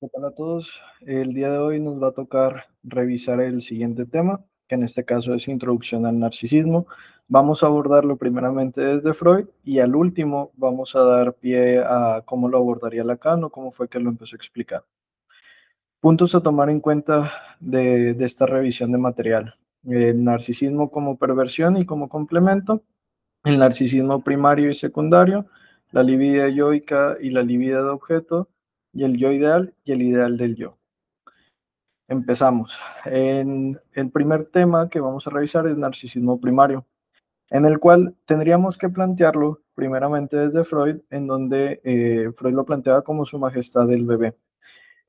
¿Qué tal a todos? El día de hoy nos va a tocar revisar el siguiente tema, que en este caso es Introducción al Narcisismo. Vamos a abordarlo primeramente desde Freud y al último vamos a dar pie a cómo lo abordaría Lacan o cómo fue que lo empezó a explicar. Puntos a tomar en cuenta de esta revisión de material. El narcisismo como perversión y como complemento, el narcisismo primario y secundario, la libido yoica y la libido de objeto, y el yo ideal y el ideal del yo. Empezamos. En el primer tema que vamos a revisar es narcisismo primario, en el cual tendríamos que plantearlo primeramente desde Freud, en donde Freud lo planteaba como su majestad del bebé.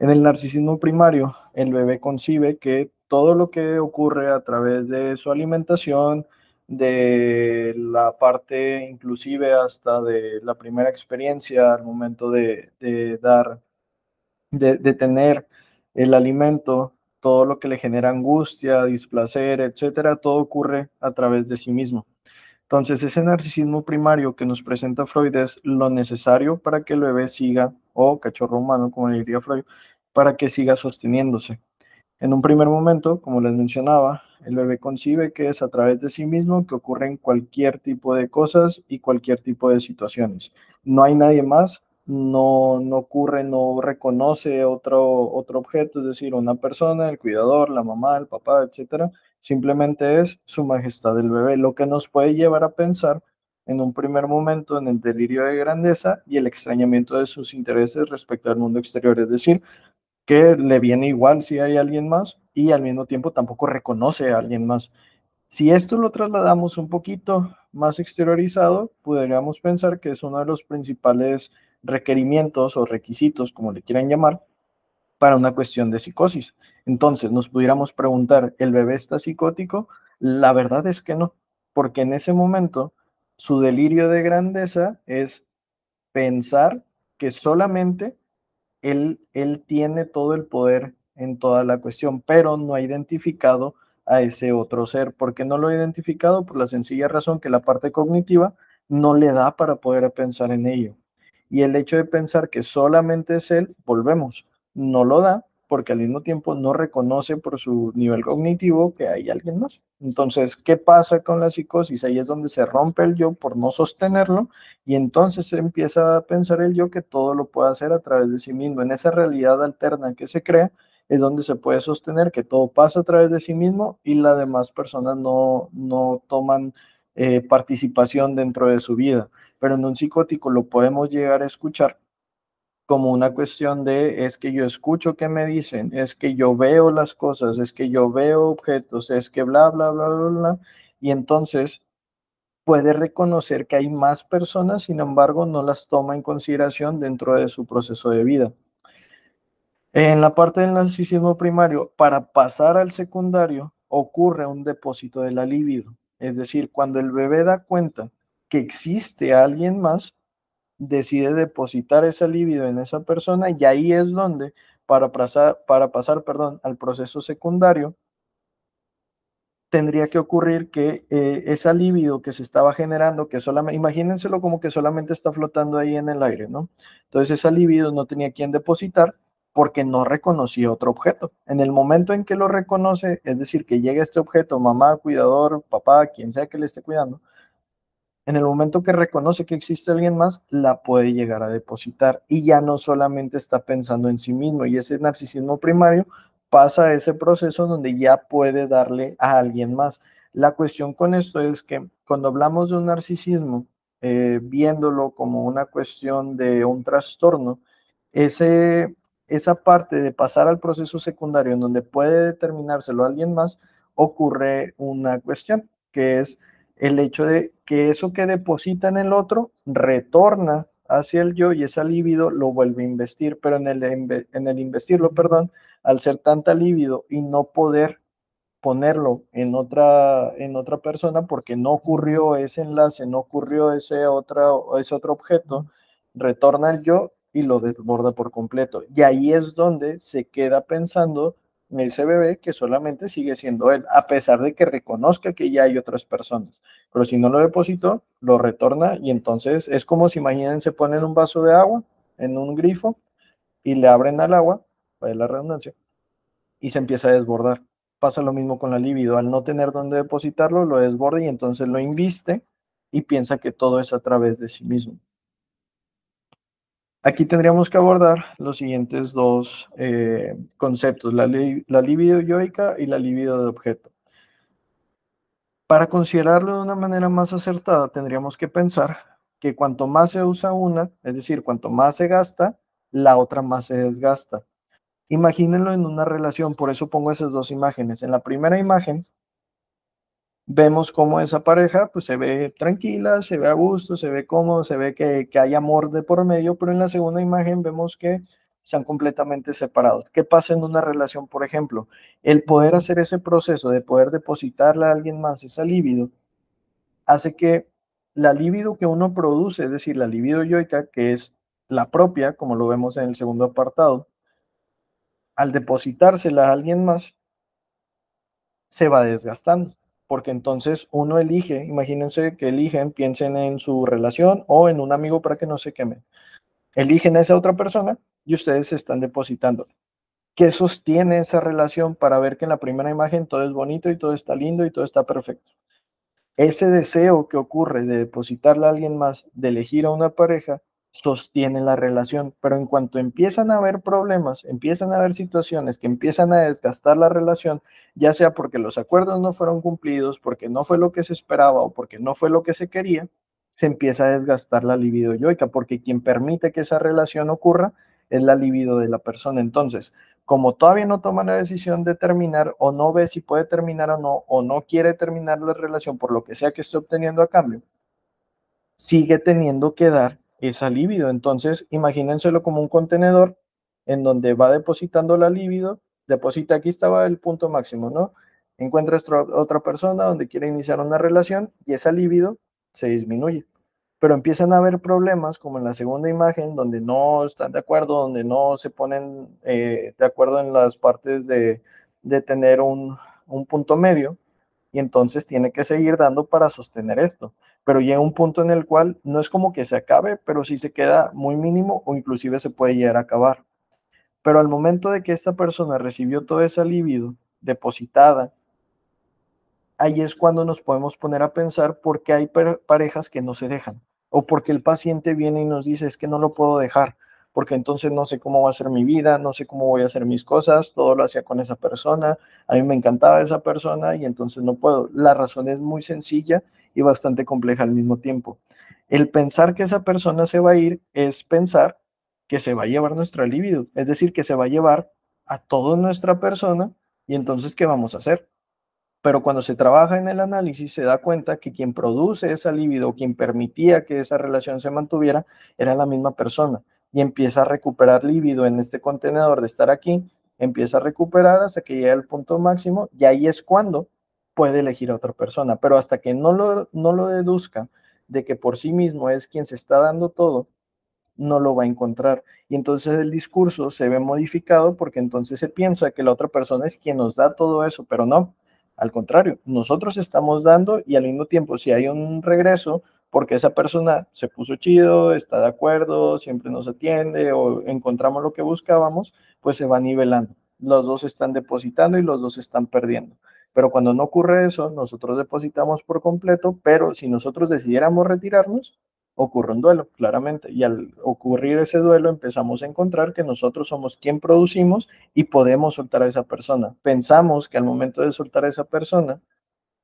En el narcisismo primario, el bebé concibe que todo lo que ocurre a través de su alimentación, de la parte inclusive hasta de la primera experiencia al momento de tener el alimento, todo lo que le genera angustia, displacer, etcétera, todo ocurre a través de sí mismo. Entonces, ese narcisismo primario que nos presenta Freud es lo necesario para que el bebé siga, o cachorro humano, como le diría Freud, para que siga sosteniéndose. En un primer momento, como les mencionaba, el bebé concibe que es a través de sí mismo que ocurren cualquier tipo de cosas y cualquier tipo de situaciones. No hay nadie más, no ocurre, no reconoce otro objeto, es decir, una persona, el cuidador, la mamá, el papá, etcétera. Simplemente es su majestad el bebé, lo que nos puede llevar a pensar en un primer momento en el delirio de grandeza y el extrañamiento de sus intereses respecto al mundo exterior, es decir, que le viene igual si hay alguien más y al mismo tiempo tampoco reconoce a alguien más. Si esto lo trasladamos un poquito más exteriorizado, podríamos pensar que es uno de los principales requerimientos o requisitos, como le quieran llamar, para una cuestión de psicosis. Entonces, nos pudiéramos preguntar, ¿el bebé está psicótico? La verdad es que no, porque en ese momento su delirio de grandeza es pensar que solamente él tiene todo el poder en toda la cuestión, pero no ha identificado a ese otro ser. ¿Por qué no lo ha identificado? Por la sencilla razón que la parte cognitiva no le da para poder pensar en ello. Y el hecho de pensar que solamente es él, volvemos, no lo da porque al mismo tiempo no reconoce por su nivel cognitivo que hay alguien más. Entonces, ¿qué pasa con la psicosis? Ahí es donde se rompe el yo por no sostenerlo y entonces se empieza a pensar el yo que todo lo puede hacer a través de sí mismo. En esa realidad alterna que se crea es donde se puede sostener que todo pasa a través de sí mismo y las demás personas no toman participación dentro de su vida. Pero en un psicótico lo podemos llegar a escuchar como una cuestión de es que yo escucho que me dicen, es que yo veo las cosas, es que yo veo objetos, es que bla, bla, bla, bla, bla, y entonces puede reconocer que hay más personas, sin embargo, no las toma en consideración dentro de su proceso de vida. En la parte del narcisismo primario, para pasar al secundario, ocurre un depósito de la libido. Es decir, cuando el bebé da cuenta que existe alguien más, decide depositar esa libido en esa persona y ahí es donde, para pasar al proceso secundario, tendría que ocurrir que esa libido que se estaba generando, que solamente, imagínenselo como que solamente está flotando ahí en el aire, ¿no? Entonces esa libido no tenía quien depositar porque no reconocía otro objeto. En el momento en que lo reconoce, es decir, que llega este objeto, mamá, cuidador, papá, quien sea que le esté cuidando, en el momento que reconoce que existe alguien más, la puede llegar a depositar y ya no solamente está pensando en sí mismo y ese narcisismo primario pasa a ese proceso donde ya puede darle a alguien más. La cuestión con esto es que cuando hablamos de un narcisismo, viéndolo como una cuestión de un trastorno, ese, esa parte de pasar al proceso secundario en donde puede determinárselo a alguien más, ocurre una cuestión que es el hecho de que eso que deposita en el otro retorna hacia el yo y esa libido lo vuelve a investir, pero en el investirlo, perdón, al ser tanta libido y no poder ponerlo en otra persona porque no ocurrió ese enlace, no ocurrió ese otro objeto, retorna al yo y lo desborda por completo. Y ahí es donde se queda pensando en ese bebé que solamente sigue siendo él, a pesar de que reconozca que ya hay otras personas. Pero si no lo depositó, lo retorna y entonces es como si imagínense ponen un vaso de agua en un grifo y le abren al agua de la redundancia, y se empieza a desbordar. Pasa lo mismo con la libido, al no tener dónde depositarlo, lo desborda y entonces lo inviste y piensa que todo es a través de sí mismo. Aquí tendríamos que abordar los siguientes dos conceptos, la libido yoica y la libido de objeto. Para considerarlo de una manera más acertada, tendríamos que pensar que cuanto más se usa una, es decir, cuanto más se gasta, la otra más se desgasta. Imagínenlo en una relación, por eso pongo esas dos imágenes. En la primera imagen vemos cómo esa pareja pues se ve tranquila, se ve a gusto, se ve cómodo, se ve que hay amor de por medio, pero en la segunda imagen vemos que están completamente separados. ¿Qué pasa en una relación, por ejemplo? El poder hacer ese proceso de poder depositarle a alguien más esa libido hace que la libido que uno produce, es decir, la libido yoica, que es la propia, como lo vemos en el segundo apartado, al depositársela a alguien más, se va desgastando, porque entonces uno elige, imagínense que eligen, piensen en su relación o en un amigo para que no se quemen. Eligen a esa otra persona y ustedes se están depositando. ¿Qué sostiene esa relación para ver que en la primera imagen todo es bonito y todo está lindo y todo está perfecto? Ese deseo que ocurre de depositarle a alguien más, de elegir a una pareja, sostiene la relación, pero en cuanto empiezan a haber problemas, empiezan a haber situaciones que empiezan a desgastar la relación, ya sea porque los acuerdos no fueron cumplidos, porque no fue lo que se esperaba o porque no fue lo que se quería, se empieza a desgastar la libido yoica, porque quien permite que esa relación ocurra es la libido de la persona. Entonces, como todavía no toma la decisión de terminar o no ve si puede terminar o no quiere terminar la relación por lo que sea que esté obteniendo a cambio, sigue teniendo que dar esa libido. Entonces, imagínenselo como un contenedor en donde va depositando la libido, deposita, aquí estaba el punto máximo, ¿no? Encuentra otra persona donde quiere iniciar una relación y esa libido se disminuye. Pero empiezan a haber problemas, como en la segunda imagen, donde no están de acuerdo, donde no se ponen de acuerdo en las partes de tener un punto medio, y entonces tiene que seguir dando para sostener esto. Pero llega un punto en el cual no es como que se acabe, pero sí se queda muy mínimo o inclusive se puede llegar a acabar. Pero al momento de que esta persona recibió toda esa libido depositada, ahí es cuando nos podemos poner a pensar por qué hay parejas que no se dejan o porque el paciente viene y nos dice es que no lo puedo dejar, porque entonces no sé cómo va a ser mi vida, no sé cómo voy a hacer mis cosas, todo lo hacía con esa persona, a mí me encantaba esa persona y entonces no puedo. La razón es muy sencilla y bastante compleja al mismo tiempo. El pensar que esa persona se va a ir es pensar que se va a llevar nuestra libido, es decir, que se va a llevar a toda nuestra persona y entonces ¿qué vamos a hacer? Pero cuando se trabaja en el análisis se da cuenta que quien produce esa libido, quien permitía que esa relación se mantuviera, era la misma persona y empieza a recuperar libido en este contenedor de estar aquí, empieza a recuperar hasta que llega al punto máximo y ahí es cuando puede elegir a otra persona, pero hasta que no lo deduzca de que por sí mismo es quien se está dando todo, no lo va a encontrar. Y entonces el discurso se ve modificado porque entonces se piensa que la otra persona es quien nos da todo eso, pero no. Al contrario, nosotros estamos dando y al mismo tiempo si hay un regreso porque esa persona se puso chido, está de acuerdo, siempre nos atiende o encontramos lo que buscábamos, pues se va nivelando. Los dos están depositando y los dos están perdiendo. Pero cuando no ocurre eso, nosotros depositamos por completo, pero si nosotros decidiéramos retirarnos, ocurre un duelo, claramente. Y al ocurrir ese duelo empezamos a encontrar que nosotros somos quien producimos y podemos soltar a esa persona. Pensamos que al momento de soltar a esa persona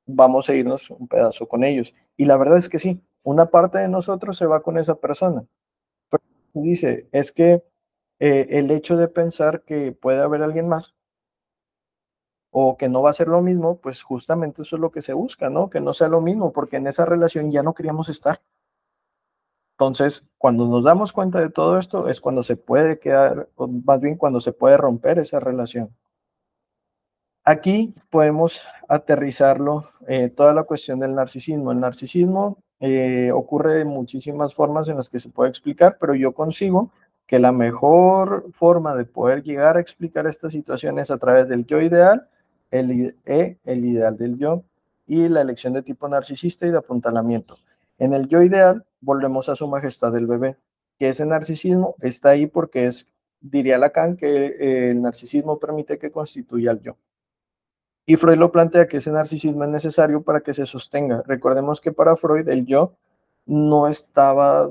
vamos a irnos un pedazo con ellos. Y la verdad es que sí, una parte de nosotros se va con esa persona. Pero dice, es que el hecho de pensar que puede haber alguien más o que no va a ser lo mismo, pues justamente eso es lo que se busca, ¿no? Que no sea lo mismo, porque en esa relación ya no queríamos estar. Entonces, cuando nos damos cuenta de todo esto es cuando se puede quedar, o más bien cuando se puede romper esa relación. Aquí podemos aterrizarlo, toda la cuestión del narcisismo. El narcisismo ocurre de muchísimas formas en las que se puede explicar, pero yo consigo que la mejor forma de poder llegar a explicar esta situación es a través del yo ideal, el ideal del yo y la elección de tipo narcisista y de apuntalamiento. En el yo ideal, volvemos a su majestad del bebé, que ese narcisismo está ahí porque es diría Lacan que el narcisismo permite que constituya el yo. Y Freud lo plantea que ese narcisismo es necesario para que se sostenga. Recordemos que para Freud el yo no estaba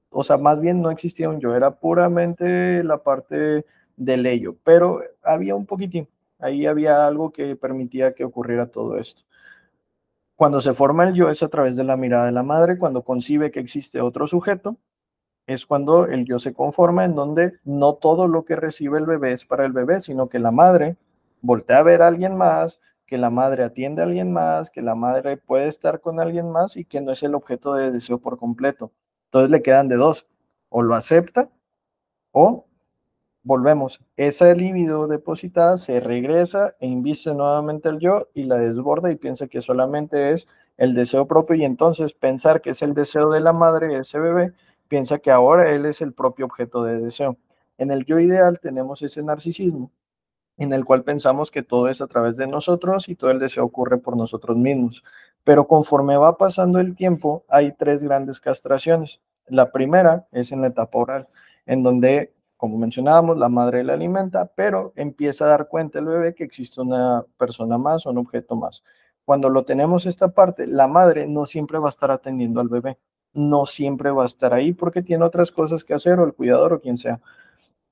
o sea, más bien no existía un yo, era puramente la parte del ello, pero había un poquitín, ahí había algo que permitía que ocurriera todo esto. Cuando se forma el yo es a través de la mirada de la madre, cuando concibe que existe otro sujeto, es cuando el yo se conforma, en donde no todo lo que recibe el bebé es para el bebé, sino que la madre voltea a ver a alguien más, que la madre atiende a alguien más, que la madre puede estar con alguien más y que no es el objeto de deseo por completo. Entonces le quedan de dos, o lo acepta o volvemos. Esa libido depositada se regresa e inviste nuevamente el yo y la desborda y piensa que solamente es el deseo propio y entonces pensar que es el deseo de la madre de ese bebé, piensa que ahora él es el propio objeto de deseo. En el yo ideal tenemos ese narcisismo en el cual pensamos que todo es a través de nosotros y todo el deseo ocurre por nosotros mismos. Pero conforme va pasando el tiempo, hay tres grandes castraciones. La primera es en la etapa oral, en donde, como mencionábamos, la madre le alimenta, pero empieza a dar cuenta el bebé que existe una persona más o un objeto más. Cuando lo tenemos esta parte, la madre no siempre va a estar atendiendo al bebé, no siempre va a estar ahí porque tiene otras cosas que hacer o el cuidador o quien sea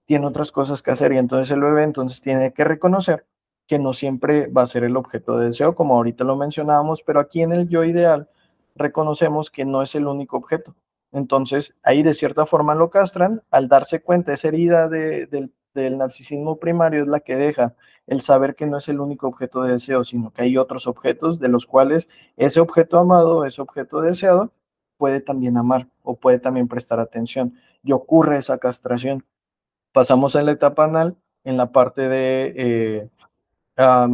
tiene otras cosas que hacer y entonces el bebé entonces tiene que reconocer que no siempre va a ser el objeto de deseo, como ahorita lo mencionábamos, pero aquí en el yo ideal reconocemos que no es el único objeto. Entonces ahí de cierta forma lo castran, al darse cuenta esa herida del narcisismo primario es la que deja el saber que no es el único objeto de deseo, sino que hay otros objetos de los cuales ese objeto amado, ese objeto deseado, puede también amar o puede también prestar atención. Y ocurre esa castración. Pasamos a la etapa anal, en la parte de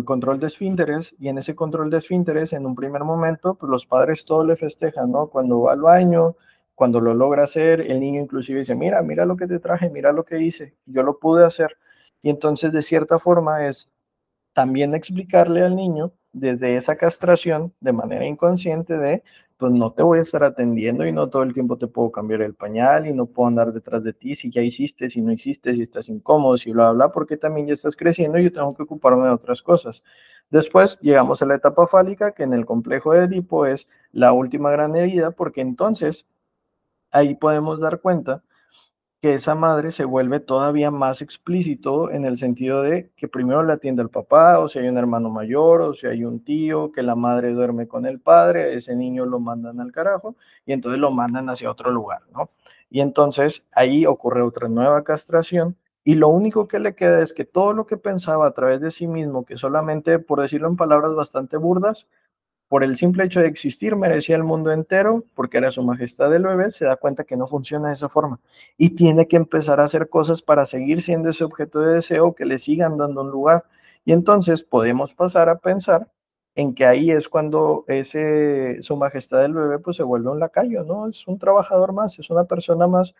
control de esfínteres, y en ese control de esfínteres, en un primer momento, pues los padres todo le festejan, ¿no? Cuando va al baño, cuando lo logra hacer, el niño inclusive dice, mira, mira lo que te traje, mira lo que hice, yo lo pude hacer. Y entonces, de cierta forma, es también explicarle al niño desde esa castración de manera inconsciente de, pues no te voy a estar atendiendo y no todo el tiempo te puedo cambiar el pañal y no puedo andar detrás de ti si ya hiciste, si no hiciste, si estás incómodo, si bla, bla, porque también ya estás creciendo y yo tengo que ocuparme de otras cosas. Después llegamos a la etapa fálica, que en el complejo de Edipo es la última gran herida, porque entonces ahí podemos dar cuenta que esa madre se vuelve todavía más explícito en el sentido de que primero le atiende al papá, o si hay un hermano mayor, o si hay un tío, que la madre duerme con el padre, ese niño lo mandan al carajo y entonces lo mandan hacia otro lugar, ¿no? Y entonces ahí ocurre otra nueva castración y lo único que le queda es que todo lo que pensaba a través de sí mismo, que solamente, por decirlo en palabras bastante burdas, por el simple hecho de existir, merecía el mundo entero, porque era su majestad el bebé, se da cuenta que no funciona de esa forma y tiene que empezar a hacer cosas para seguir siendo ese objeto de deseo que le sigan dando un lugar. Y entonces podemos pasar a pensar en que ahí es cuando su majestad el bebé pues se vuelve un lacayo, ¿no? Es un trabajador más, es una persona más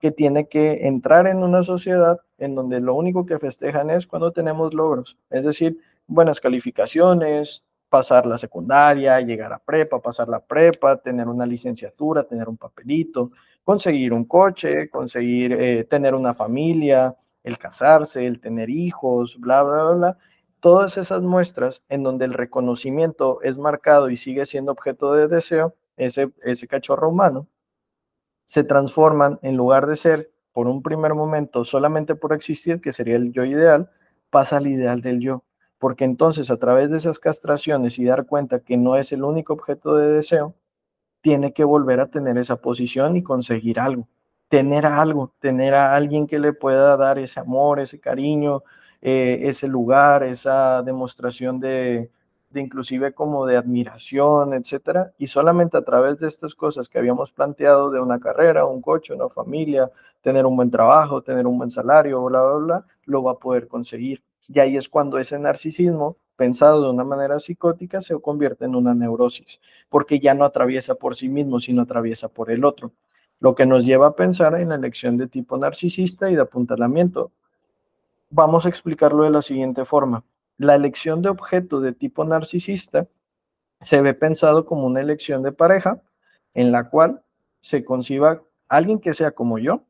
que tiene que entrar en una sociedad en donde lo único que festejan es cuando tenemos logros, es decir, buenas calificaciones, pasar la secundaria, llegar a prepa, pasar la prepa, tener una licenciatura, tener un papelito, conseguir un coche, conseguir tener una familia, el casarse, el tener hijos, bla, bla, bla, bla. Todas esas muestras en donde el reconocimiento es marcado y sigue siendo objeto de deseo, ese cachorro humano, se transforman en lugar de ser por un primer momento solamente por existir, que sería el yo ideal, pasa al ideal del yo. Porque entonces a través de esas castraciones y dar cuenta que no es el único objeto de deseo, tiene que volver a tener esa posición y conseguir algo, tener a alguien que le pueda dar ese amor, ese cariño, ese lugar, esa demostración de inclusive como de admiración, etcétera, y solamente a través de estas cosas que habíamos planteado de una carrera, un coche, una familia, tener un buen trabajo, tener un buen salario, bla, bla, bla, lo va a poder conseguir. Y ahí es cuando ese narcisismo, pensado de una manera psicótica, se convierte en una neurosis porque ya no atraviesa por sí mismo, sino atraviesa por el otro. Lo que nos lleva a pensar en la elección de tipo narcisista y de apuntalamiento. Vamos a explicarlo de la siguiente forma. La elección de objeto de tipo narcisista se ve pensado como una elección de pareja en la cual se conciba alguien que sea como yo,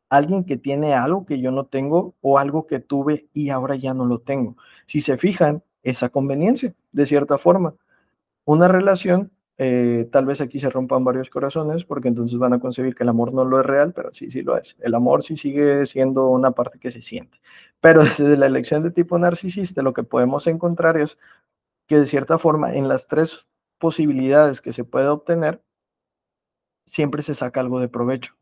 alguien que tiene algo que yo no tengo o algo que tuve y ahora ya no lo tengo. Si se fijan, esa conveniencia, de cierta forma. Una relación, tal vez aquí se rompan varios corazones porque entonces van a concebir que el amor no lo es real, pero sí, sí lo es. El amor sí sigue siendo una parte que se siente. Pero desde la elección de tipo narcisista, lo que podemos encontrar es que de cierta forma en las tres posibilidades que se puede obtener, siempre se saca algo de provecho,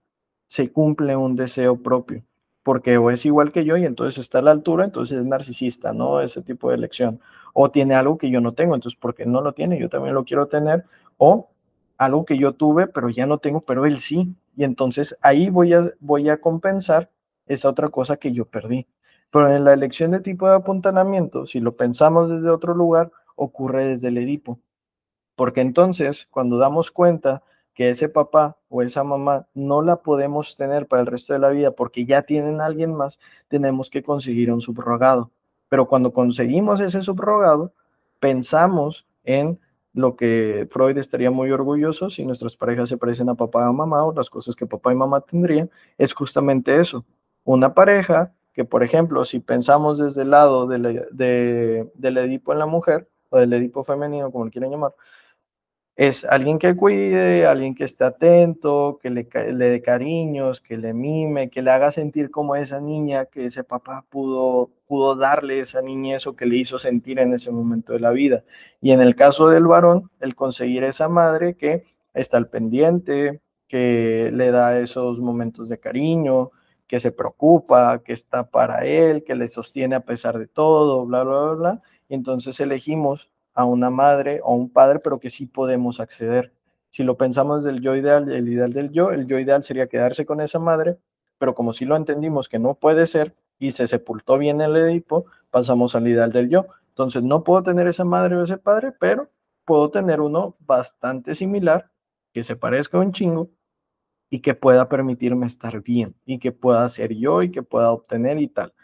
se cumple un deseo propio, porque o es igual que yo y entonces está a la altura, entonces es narcisista, ¿no? Ese tipo de elección. O tiene algo que yo no tengo, entonces porque no lo tiene, yo también lo quiero tener. O algo que yo tuve, pero ya no tengo, pero él sí. Y entonces ahí voy a compensar esa otra cosa que yo perdí. Pero en la elección de tipo de apuntalamiento, si lo pensamos desde otro lugar, ocurre desde el Edipo. Porque entonces, cuando damos cuenta que ese papá o esa mamá no la podemos tener para el resto de la vida porque ya tienen a alguien más, tenemos que conseguir un subrogado. Pero cuando conseguimos ese subrogado, pensamos en lo que Freud estaría muy orgulloso si nuestras parejas se parecen a papá o mamá o las cosas que papá y mamá tendrían, es justamente eso. Una pareja que, por ejemplo, si pensamos desde el lado del Edipo en la mujer o del Edipo femenino, como lo quieran llamar, es alguien que cuide, alguien que esté atento, que le dé cariños, que le mime, que le haga sentir como esa niña que ese papá pudo darle esa niñez o que le hizo sentir en ese momento de la vida. Y en el caso del varón, el conseguir esa madre que está al pendiente, que le da esos momentos de cariño, que se preocupa, que está para él, que le sostiene a pesar de todo, bla, bla, bla, bla. Y entonces elegimos a una madre o un padre, pero que sí podemos acceder. Si lo pensamos del yo ideal, el ideal del yo, el yo ideal sería quedarse con esa madre, pero como sí lo entendimos que no puede ser y se sepultó bien el Edipo, pasamos al ideal del yo. Entonces no puedo tener esa madre o ese padre, pero puedo tener uno bastante similar, que se parezca un chingo y que pueda permitirme estar bien y que pueda ser yo y que pueda obtener y tal.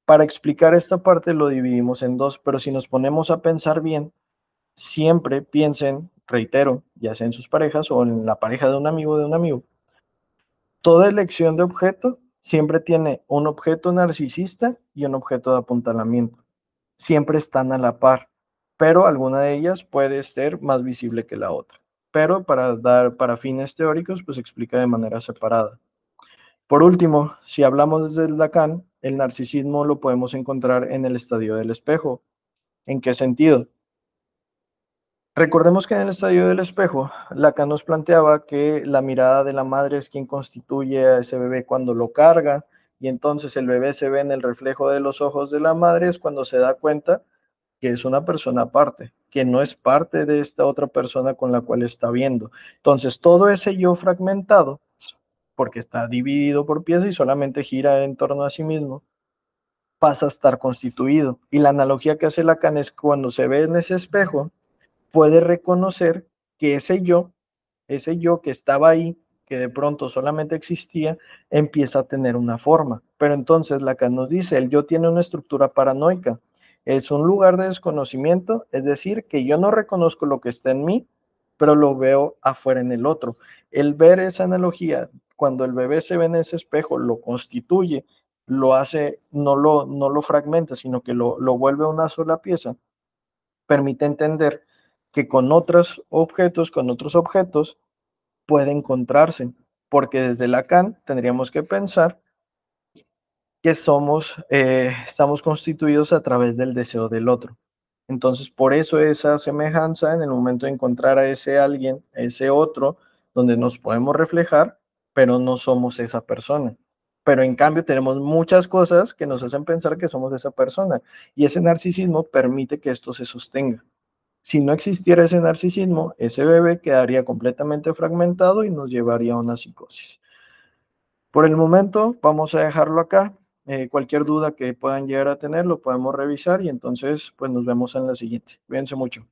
Para explicar esta parte lo dividimos en dos, pero si nos ponemos a pensar bien, siempre piensen, reitero, ya sea en sus parejas o en la pareja de un amigo, toda elección de objeto siempre tiene un objeto narcisista y un objeto de apuntalamiento. Siempre están a la par, pero alguna de ellas puede ser más visible que la otra. Pero para fines teóricos, pues explica de manera separada. Por último, si hablamos desde Lacan, el narcisismo lo podemos encontrar en el estadio del espejo. ¿En qué sentido? Recordemos que en el estadio del espejo, Lacan nos planteaba que la mirada de la madre es quien constituye a ese bebé cuando lo carga, y entonces el bebé se ve en el reflejo de los ojos de la madre, es cuando se da cuenta que es una persona aparte, que no es parte de esta otra persona con la cual está viendo. Entonces, todo ese yo fragmentado, porque está dividido por piezas y solamente gira en torno a sí mismo, pasa a estar constituido. Y la analogía que hace Lacan es cuando se ve en ese espejo, puede reconocer que ese yo que estaba ahí, que de pronto solamente existía, empieza a tener una forma. Pero entonces Lacan nos dice, el yo tiene una estructura paranoica. Es un lugar de desconocimiento, es decir, que yo no reconozco lo que está en mí, pero lo veo afuera en el otro. El ver esa analogía, cuando el bebé se ve en ese espejo, lo constituye, lo hace, no lo fragmenta, sino que lo vuelve una sola pieza, permite entender que con otros objetos, puede encontrarse, porque desde Lacan tendríamos que pensar que estamos constituidos a través del deseo del otro. Entonces, por eso esa semejanza en el momento de encontrar a ese alguien, a ese otro, donde nos podemos reflejar, pero no somos esa persona. Pero en cambio tenemos muchas cosas que nos hacen pensar que somos esa persona y ese narcisismo permite que esto se sostenga. Si no existiera ese narcisismo, ese bebé quedaría completamente fragmentado y nos llevaría a una psicosis. Por el momento, vamos a dejarlo acá. Cualquier duda que puedan llegar a tener, lo podemos revisar y entonces, pues nos vemos en la siguiente. Cuídense mucho.